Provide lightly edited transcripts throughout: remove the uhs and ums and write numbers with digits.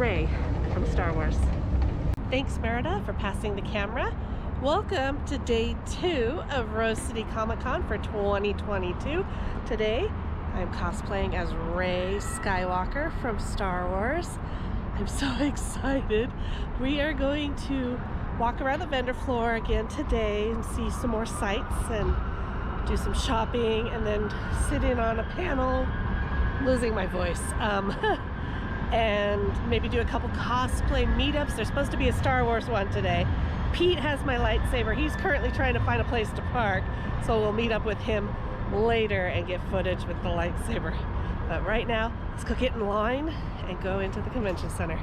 Rey from Star Wars. Thanks, Merida, for passing the camera. Welcome to day 2 of Rose City Comic Con for 2022. Today, I'm cosplaying as Rey Skywalker from Star Wars. I'm so excited. We are going to walk around the vendor floor again today and see some more sights and do some shopping and then sit in on a panel, losing my voice, and maybe do a couple cosplay meetups. There's supposed to be a Star Wars one today. Pete has my lightsaber. He's currently trying to find a place to park, so we'll meet up with him later and get footage with the lightsaber. But right now, let's go get in line and go into the convention center.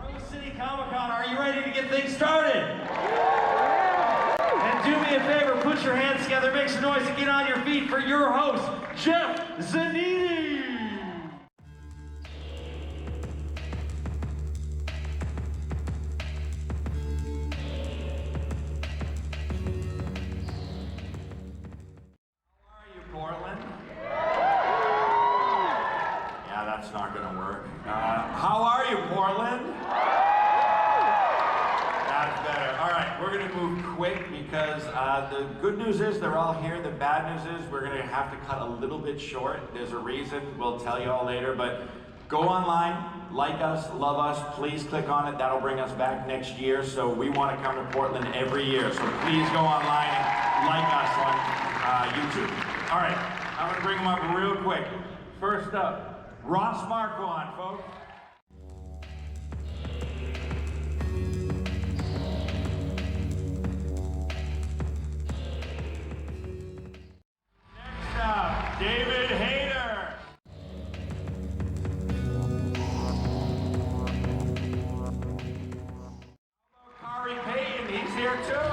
Rose City Comic Con, are you ready to get things started? And do me a favor, put your hands together, make some noise, and get on your feet for your host, Jeff Zanini. Portland? Yeah, that's not gonna work. How are you, Portland? That's better. All right, we're gonna move quick because the good news is they're all here. The bad news is we're gonna have to cut a little bit short. There's a reason, we'll tell you all later, but go online, like us, love us, please click on it. That'll bring us back next year. So we wanna come to Portland every year. So please go online and like us on YouTube. All right, I'm gonna bring them up real quick. First up, Ross Marquand, folks. Next up, David Hayter. Kari Payton, he's here too.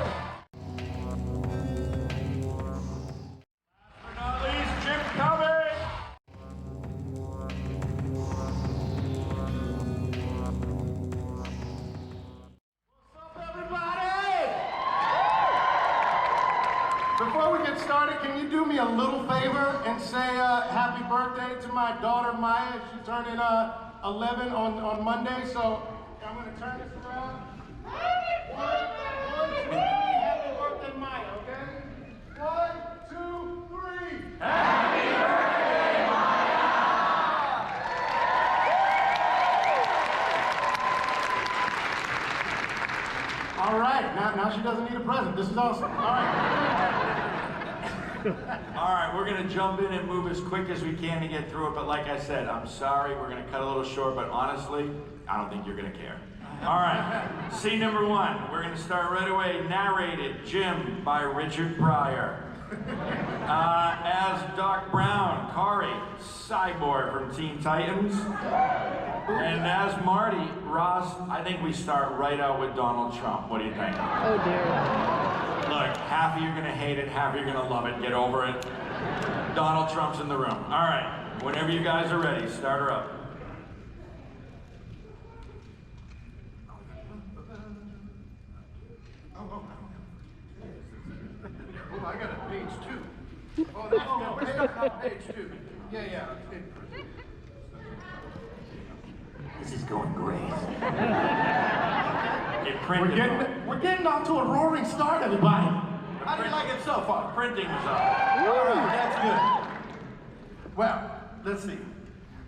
Before we get started, can you do me a little favor and say happy birthday to my daughter Maya? She's turning 11 on Monday, so I'm going to turn this around. Happy birthday, Maya, okay? 1, 2, 3. Happy birthday, Maya! All right, now she doesn't need a present. This is awesome. All right. All right, we're gonna jump in and move as quick as we can to get through it, but like I said, I'm sorry, we're gonna cut a little short, but honestly, I don't think you're gonna care. All right, scene number 1, we're gonna start right away. Narrated, Jim by Richard Pryor. As Doc Brown, Kari, Cyborg from Teen Titans. And as Marty, Ross, I think we start right out with Donald Trump. What do you think? Oh dear. Look, half of you are gonna hate it, half of you are gonna love it. Get over it. Donald Trump's in the room. All right, whenever you guys are ready, start her up. Oh, I got a page 2. Oh, that's page 2. Yeah. This is going great. It printed. We're getting off to a roaring start, everybody. How do you like it so far? Printing was up. All right, that's good. Well, let's see.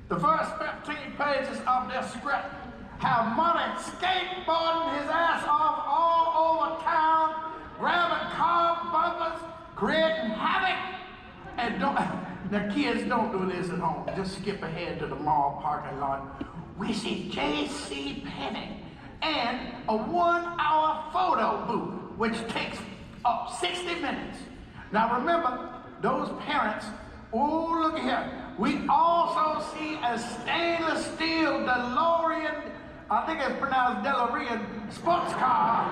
The first 15 pages of this script have Money skateboarding his ass off all over town, grabbing car bumpers, creating havoc, and now kids, don't do this at home. Just skip ahead to the mall parking lot. We see J.C. Penney and a 1-hour photo booth, which takes up 60 minutes. Now remember, those parents, oh, look here. We also see a stainless steel DeLorean, I think it's pronounced DeLorean, sports car,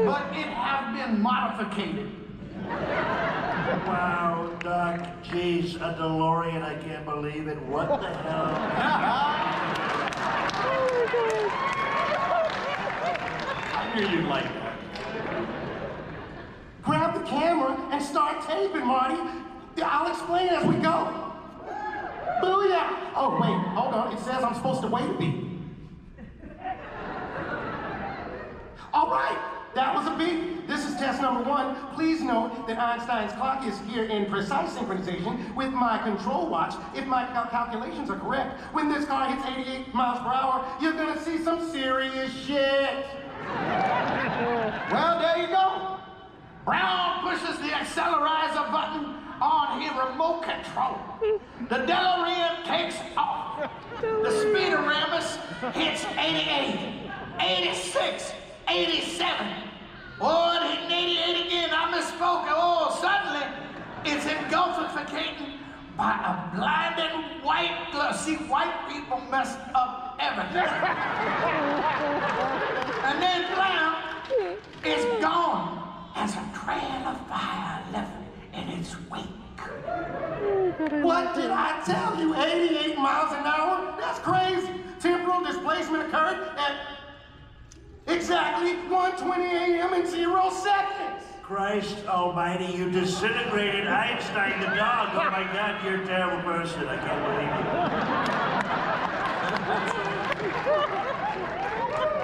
but it has been modified. Wow, Doc, geez, a DeLorean, I can't believe it. What the hell? I knew you'd like that. Grab the camera and start taping, Marty. I'll explain as we go. Booyah! Oh, wait, hold on. It says I'm supposed to wait a beat. All right, that was a beat. This is test number 1. Please note that Einstein's clock is here in precise synchronization with my control watch. If my calculations are correct, when this car hits 88 miles per hour, you're gonna see some serious shit. Well, there you go. Brown pushes the accelerator button on his remote control. The DeLorean takes off. The speedometer hits 88, 86, 87. Oh, it hit 88 again. I misspoke. Oh, suddenly it's engulfificating by a blinding white glow. See, white people mess up everything. And then Brown is gone as a trail of fire left in its wake. What did I tell you? 88 miles an hour? That's crazy. Temporal displacement occurred at exactly 1:20 a.m. in 0 seconds. Christ almighty, you disintegrated Einstein the dog. Oh my God, you're a terrible person. I can't believe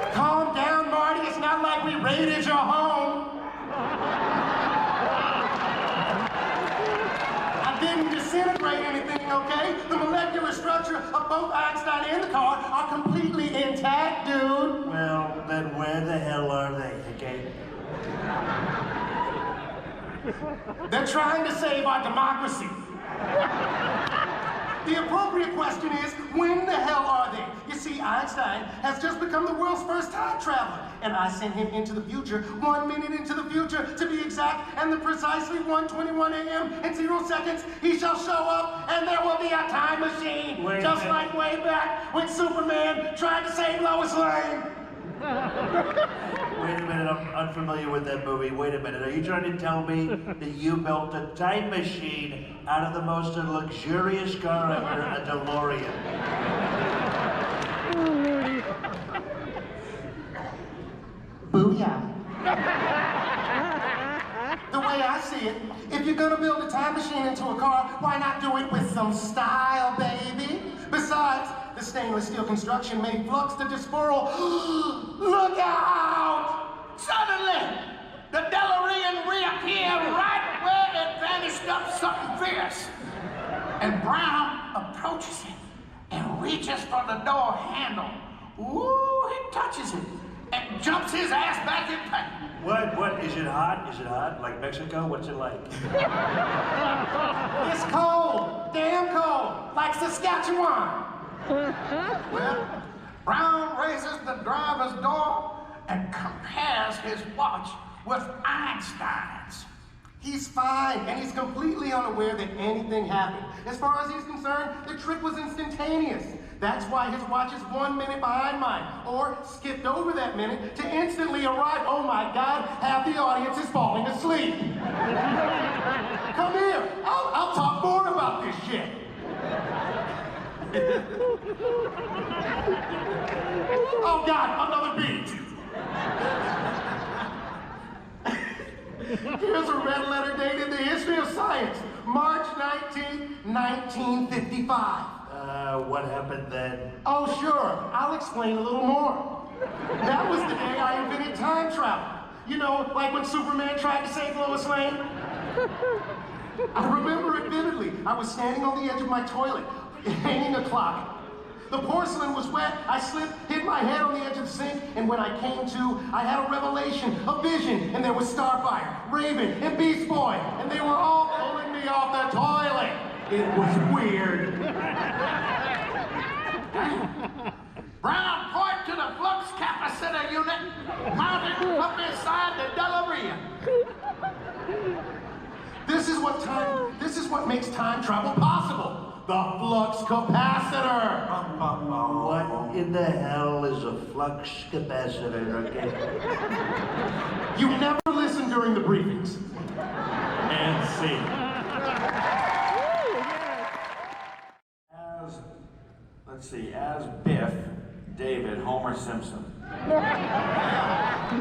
it. Calm down, Marty. It's not like we raided your home. I didn't disintegrate anything, okay? The molecular structure of both Einstein and the car are completely intact, dude. Well, then where the hell are they, okay? They're trying to save our democracy. The appropriate question is, when the hell are they? You see, Einstein has just become the world's first time traveler, and I sent him into the future, 1 minute into the future, to be exact, and the precisely 1:21 a.m. in 0 seconds, he shall show up, and there will be a time machine, just like way back when Superman tried to save Lois Lane. Wait a minute, I'm unfamiliar with that movie. Wait a minute, are you trying to tell me that you built a time machine out of the most luxurious car ever, a DeLorean? Booyah. The way I see it, if you're gonna build a time machine into a car, why not do it with some style, baby? Besides, the stainless steel construction made flux to dispearl. Look out! Suddenly, the DeLorean reappeared right where it vanished up something fierce. And Brown approaches it and reaches for the door handle. Ooh, he touches it and jumps his ass back in place. What, is it hot? Is it hot? Like Mexico? What's it like? It's cold, damn cold, like Saskatchewan. Well, Brown raises the driver's door and compares his watch with Einstein's. He's fine, and he's completely unaware that anything happened. As far as he's concerned, the trick was instantaneous. That's why his watch is 1 minute behind mine, or skipped over that minute to instantly arrive. Oh my God, half the audience is falling asleep. Come here, I'll talk more about this shit. Oh God, another beat. Here's a red letter date in the history of science, March 19, 1955. What happened then? Oh, sure. I'll explain a little more. That was the day I invented time travel. You know, like when Superman tried to save Lois Lane? I remember it vividly. I was standing on the edge of my toilet, hanging a clock. The porcelain was wet. I slipped, hit my head on the edge of the sink, and when I came to, I had a revelation, a vision, and there was Starfire, Raven, and Beast Boy, and they were all pulling me off the toilet. It was weird. Brown point to the flux capacitor unit mounted up inside the DeLorean. This is what makes time travel possible. The flux capacitor. What in the hell is a flux capacitor, okay? You never listen during the briefings. And see. As Biff, David, Homer Simpson. As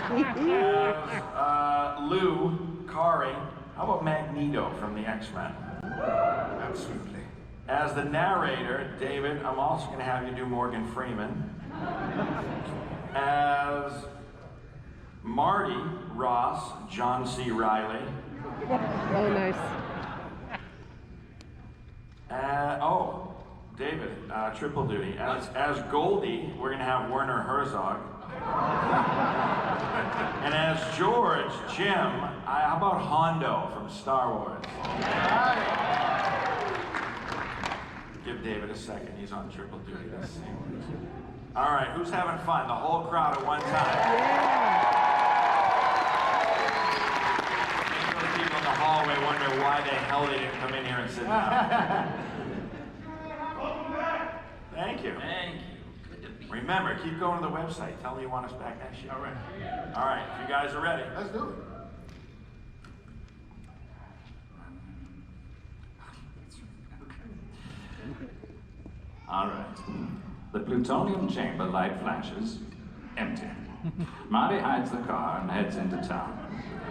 Lou, Kari, How about Magneto from the X-Men? Absolutely. As the narrator, David, I'm also going to have you do Morgan Freeman. As Marty, Ross, John C. Reilly. Oh, nice. Oh, David, triple duty. As Goldie, we're going to have Werner Herzog. And as George, Jim, how about Hondo from Star Wars? Give David a second, he's on triple duty. Let's see. All right, who's having fun? The whole crowd at one time. Make those people in the hallway wonder why the hell they didn't come in here and sit down. Thank you. Thank you. Good to be here. Remember, keep going to the website. Tell them you want us back next year. All right. All right, if you guys are ready. Let's do it. All right. The plutonium chamber light flashes. Empty. Marty hides the car and heads into town.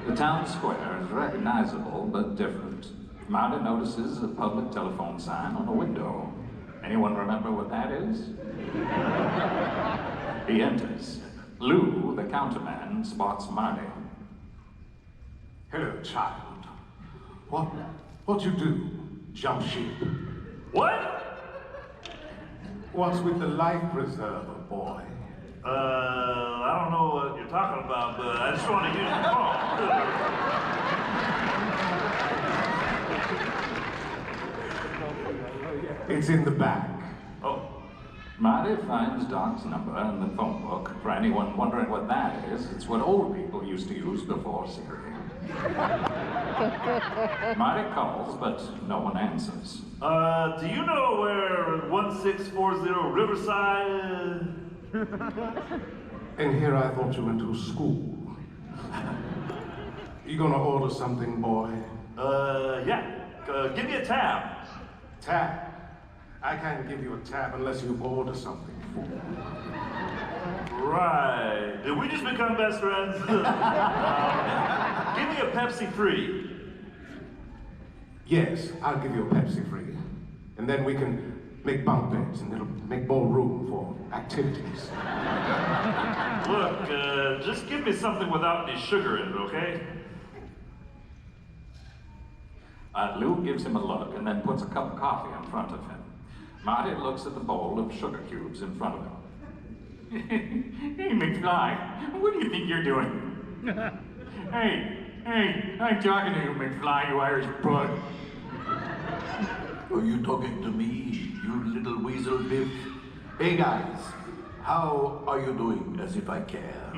The town square is recognizable but different. Marty notices a public telephone sign on a window. Anyone remember what that is? He enters. Lou, the counterman, spots Marty. Hello, child. What you do? Jump ship. What? What's with the life preserver, boy? I don't know what you're talking about, but I just want to use the phone. It's in the back. Oh. Marty finds Doc's number in the phone book. For anyone wondering what that is, it's what old people used to use before Siri. Marty calls, but no one answers. Do you know where 1640 Riverside is? And here I thought you went to school. You gonna order something, boy? Yeah. Give me a tab. Tab. I can't give you a tab unless you order something. Right. Did we just become best friends? Give me a Pepsi free. Yes, I'll give you a Pepsi free. And then we can make bunk beds and it'll make more room for activities. Look, just give me something without any sugar in it, okay? Lou gives him a look and then puts a cup of coffee in front of him. Marty looks at the bowl of sugar cubes in front of him. Hey, McFly, what do you think you're doing? Hey, I'm talking to you, McFly, you Irish bug. Are you talking to me, you little weasel biff? Hey guys, how are you doing, as if I care?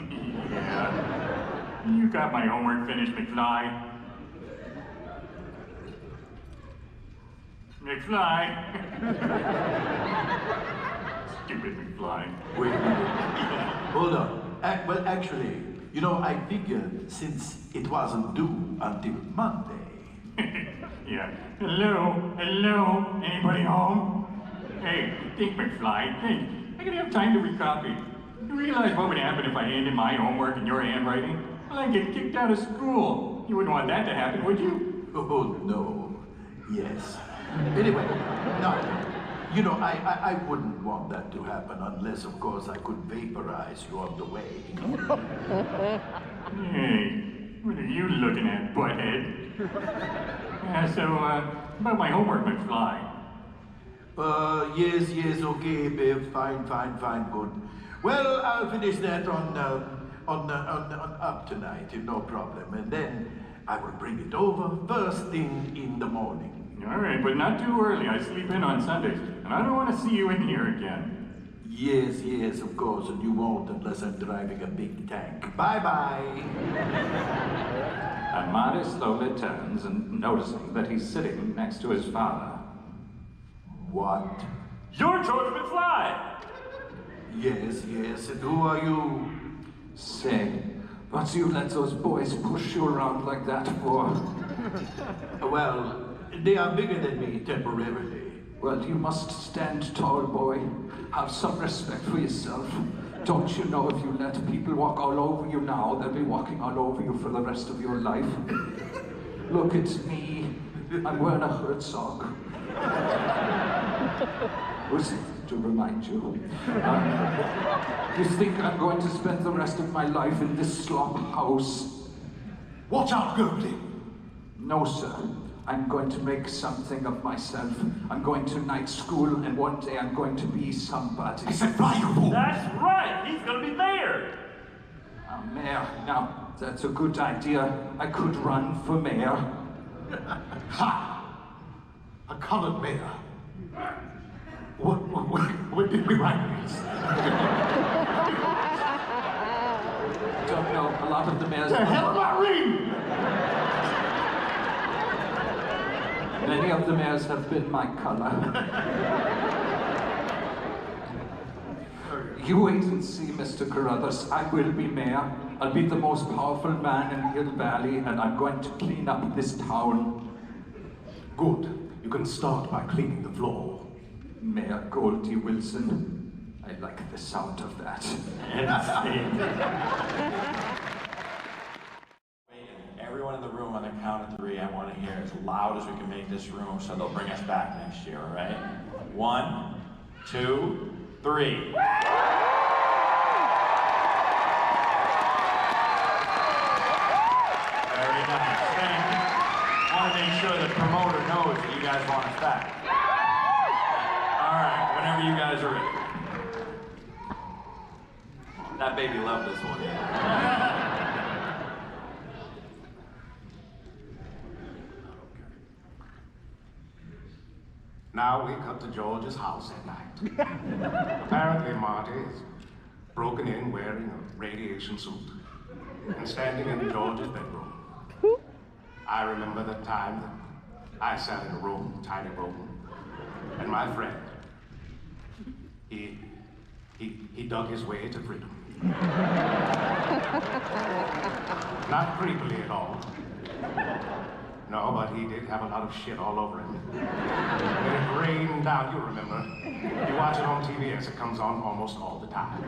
Yeah. You got my homework finished, McFly. McFly. Stupid McFly. Wait a minute. Hold on. Well, actually, you know, I figured since it wasn't due until Monday. Yeah. Hello? Anybody home? Hey, think, McFly, think. I could have time to recopy. You realize what would happen if I handed my homework in your handwriting? Well, I'd get kicked out of school. You wouldn't want that to happen, would you? Oh, no. Yes. Anyway, no. You know, I wouldn't want that to happen unless, of course, I could vaporize you on the way. Hey, what are you looking at, butthead? So, about my homework, McFly. Yes, okay, babe. Fine, good. Well, I'll finish that on up tonight, no problem. And then I will bring it over first thing in the morning. All right, but not too early. I sleep in on Sundays, and I don't want to see you in here again. Yes, of course, and you won't unless I'm driving a big tank. Bye-bye. And Marty slowly turns and noticing that he's sitting next to his father. What? You're George McFly! Yes, and who are you? Say, what you let those boys push you around like that for? Well, they are bigger than me temporarily. Well, you must stand tall, boy. Have some respect for yourself. Don't you know if you let people walk all over you now, they'll be walking all over you for the rest of your life? Look at me. I'm wearing a Herzog. Was to remind you. You think I'm going to spend the rest of my life in this slop house? Watch out, Gertie. No, sir. I'm going to make something of myself. I'm going to night school, and one day I'm going to be somebody. I said fly, you fool. That's right, he's gonna be mayor. Mayor. Now, that's a good idea. I could run for mayor. Ha! A colored mayor. What did we write this? Don't know. A lot of the mayors. The hell am I reading? Many of the mayors have been my color. You wait and see, Mr. Carruthers. I will be mayor. I'll be the most powerful man in Hill Valley, and I'm going to clean up this town. Good. You can start by cleaning the floor. Mayor Goldie Wilson. I like the sound of that. Everyone in the room on the count of 3, I want to hear as loud as we can make this room so they'll bring us back next year, all right? 1, 2, 3. Very nice. Thank you. I want to make sure the promoter knows that you guys want us back. All right, whenever you guys are ready. That baby loved this one. Now we cut to George's house at night. Apparently Marty is broken in wearing a radiation suit and standing in George's bedroom. I remember the time that I sat in a room, tiny room, and my friend, he dug his way to freedom. Not creepily at all. No, but he did have a lot of shit all over him. And it rained down, you remember. You watch it on TBS, it comes on almost all the time.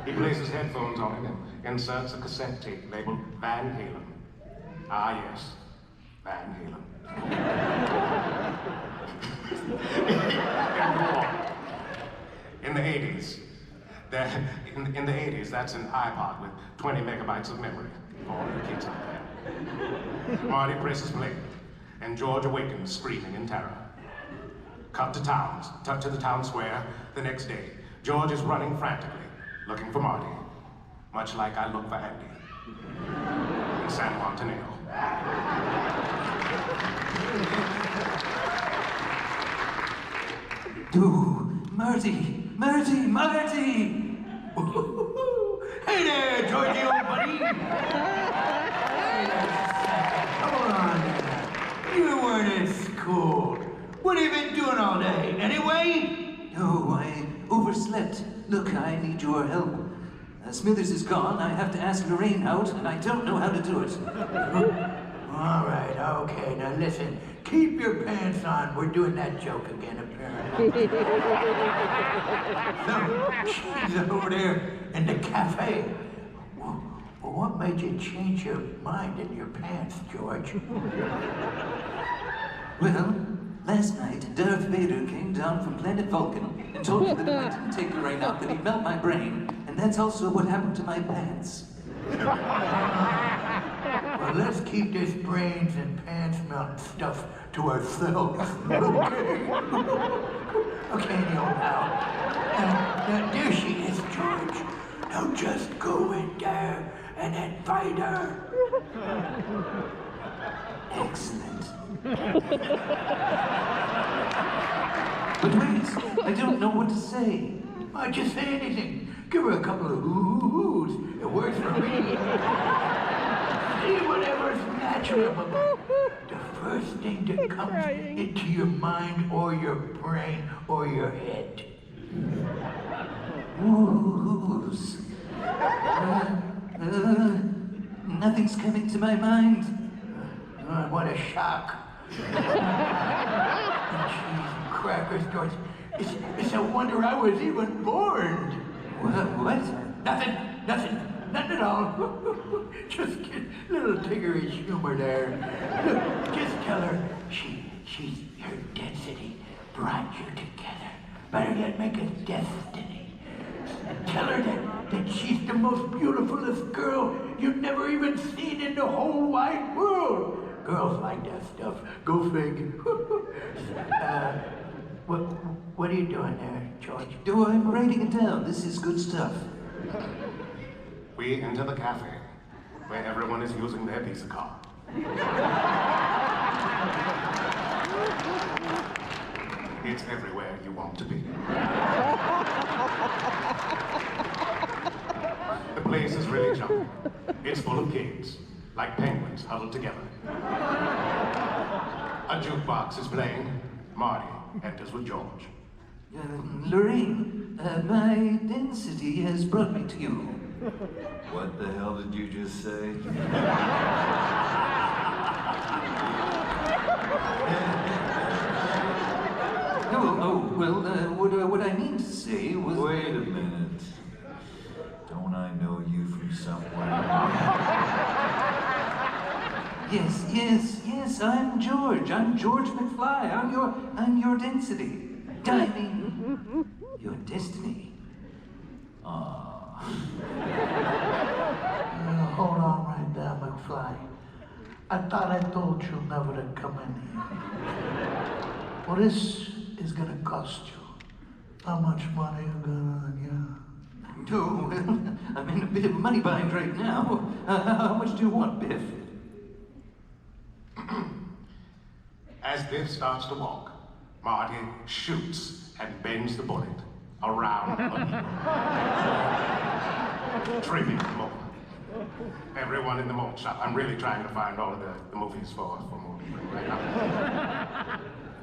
He places headphones on him and inserts a cassette tape labeled Van Halen. Ah, yes, Van Halen. In the 80s, in the 80s, that's an iPod with 20 megabytes of memory. All the kids out there. Marty presses play, and George awakens screaming in terror. Cut to the town square the next day. George is running frantically, looking for Marty, much like I look for Andy in San Montanero. Marty! Hey there, Georgie, old buddy. Come on. You weren't at school. What have you been doing all day, anyway? No, I overslept. Look, I need your help. Smithers is gone. I have to ask Lorraine out, and I don't know how to do it. All right, okay. Now listen, keep your pants on. We're doing that joke again, apparently. So, she's over there in the cafe. Well, what made you change your mind in your pants, George? Well, last night, Darth Vader came down from planet Vulcan and told me that if I didn't take the rain out, that he'd melt my brain, and that's also what happened to my pants. Well, let's keep this brains and pants melting stuff to ourselves. Okay. Okay, Neil, now, there she is, George. Now just go in there and invite her. Excellent. But wait, I don't know what to say. Why'd you say anything? Give her a couple of oohs. It works for me. Say whatever's natural about the first thing that comes into your mind or your brain or your head. Oohs. Nothing's coming to my mind. What a shock. Cheese and crackers, George. It's a wonder I was even born. What? Nothing. nothing at all. Just little tiggerish humor there. Look, just tell her her density brought you together. Better yet, make a destiny. And tell her that she's the most beautifulest girl you've never even seen in the whole wide world. Girls like that stuff. Go fig. What are you doing there, George? Oh, I'm writing it down. This is good stuff. We enter the cafe, where everyone is using their Visa card. It's everywhere you want to be. The place is really jumping. It's full of kids, like penguins huddled together. A jukebox is playing. Marty enters with George. Lorraine, my density has brought me to you. What the hell did you just say? What I mean to say was... Wait a minute. Don't I know you from somewhere? Yes, I'm George. I'm George McFly. I'm your density. I mean, your destiny. Hold on right there, McFly. I thought I told you never to come in here. Well, this is gonna cost you. How much money you got on you? Oh, well, I'm in a bit of a money bind right now. How much do you want, Biff? As Biff starts to walk, Marty shoots and bends the bullet around a hero. Tripping moment. Everyone in the malt shop. I'm really trying to find all of the movies for movie right now.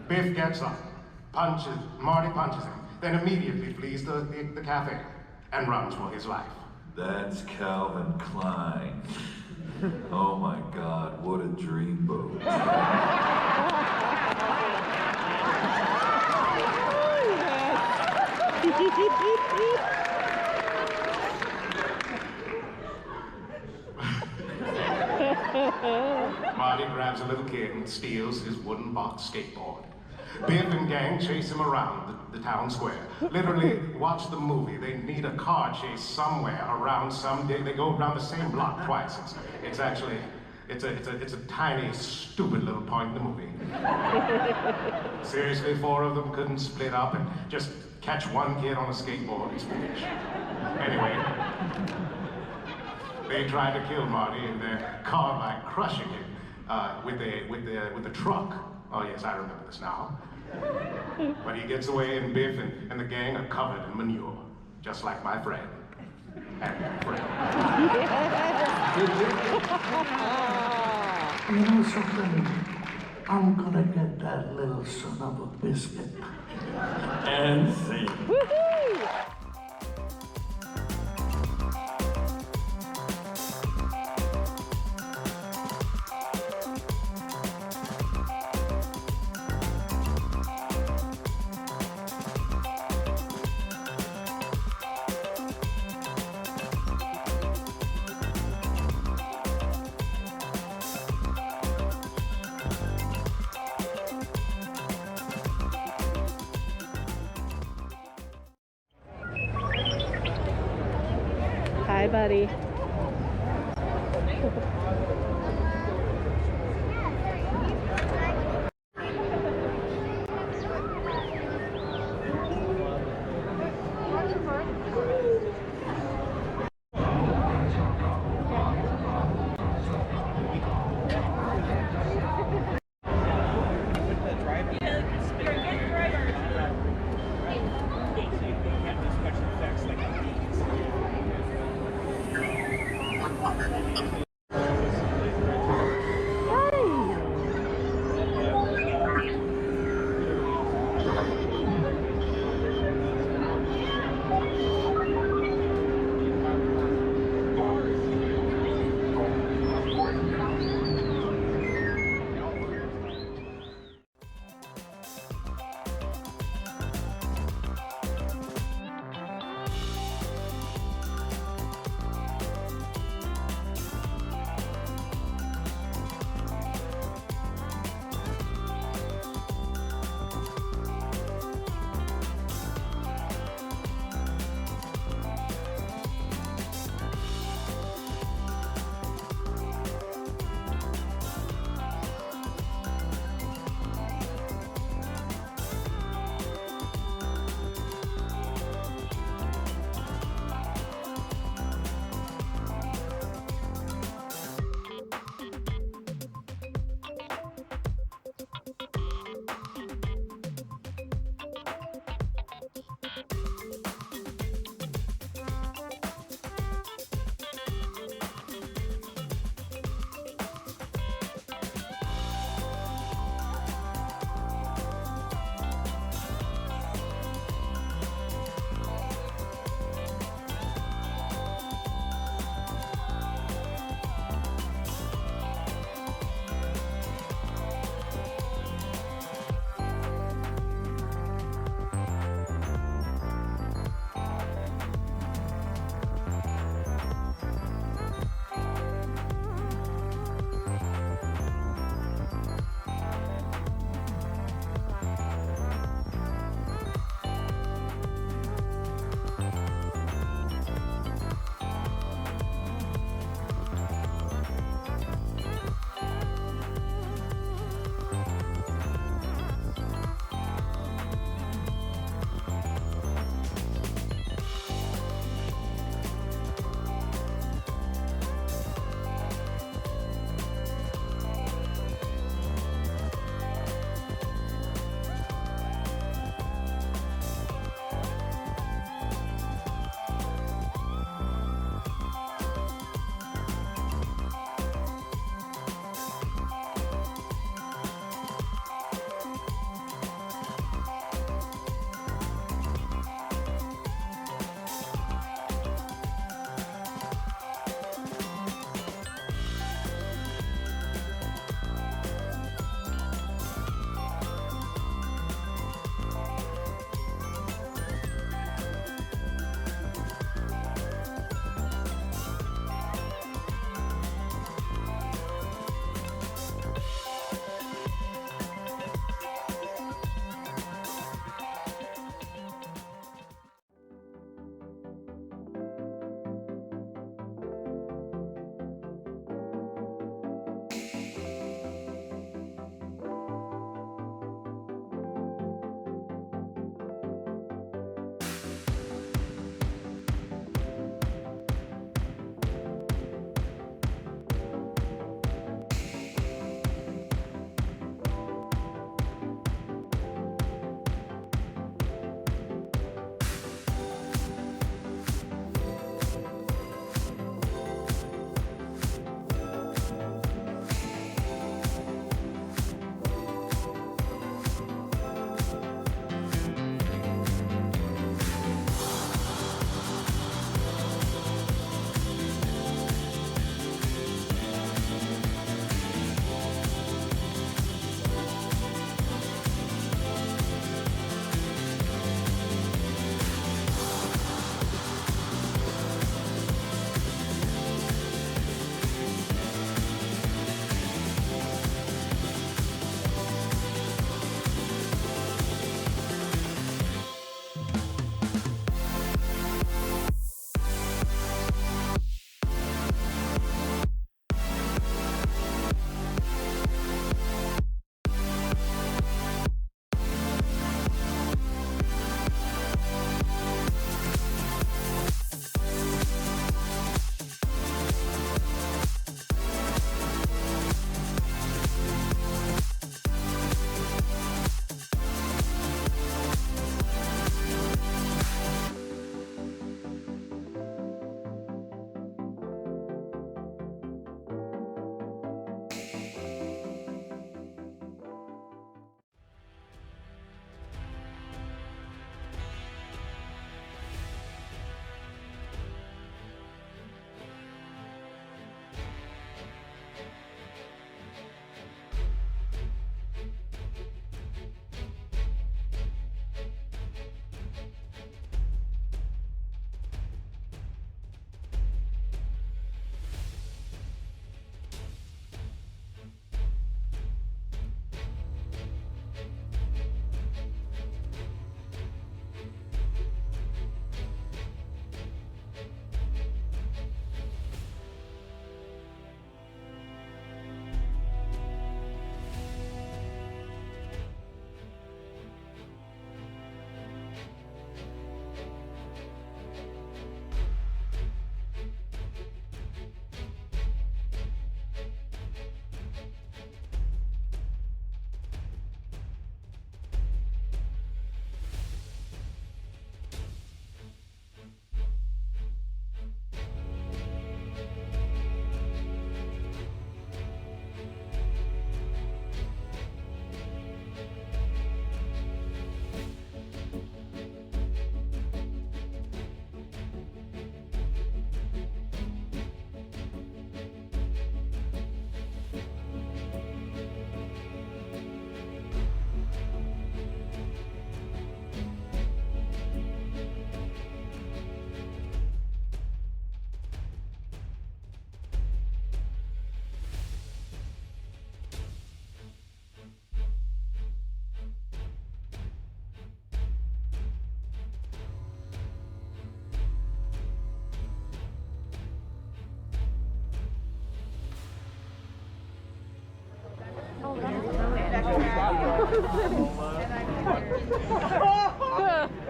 Biff gets up, Marty punches him, then immediately flees the cafe and runs for his life. That's Calvin Klein. Oh my God, what a dreamboat. Marty grabs a little kid and steals his wooden box skateboard. Biff and gang chase him around the town square. Literally, watch the movie. They need a car chase somewhere around some day. They go around the same block twice. It's actually, it's a tiny, stupid little point in the movie. Seriously, 4 of them couldn't split up and just catch one kid on a skateboard. It's foolish. Anyway, they tried to kill Marty in their car by crushing him with the truck. Oh yes, I remember this now. But he gets away, and Biff and the gang are covered in manure, just like my friend. And friend. You know something? I'm gonna get that little son of a biscuit. And scene. Woohoo! Hi, buddy.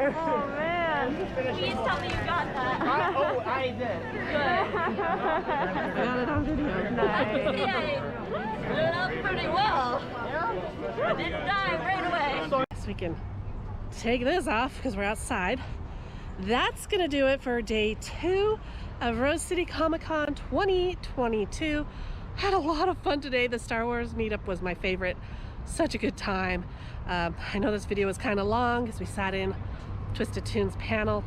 Oh man. Please tell me you got that. I did. I got it on video. Nice. Yeah, it went up pretty well. I didn't die right away. So we can take this off because we're outside. That's gonna do it for day 2 of Rose City Comic Con 2022. Had a lot of fun today. The Star Wars meetup was my favorite. Such a good time. I know this video was kind of long because we sat in Twisted Tunes panel.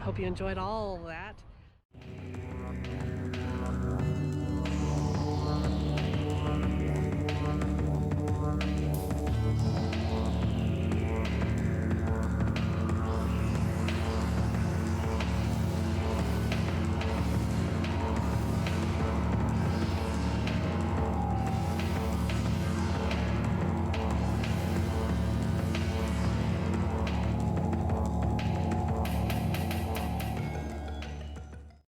Hope you enjoyed all of that.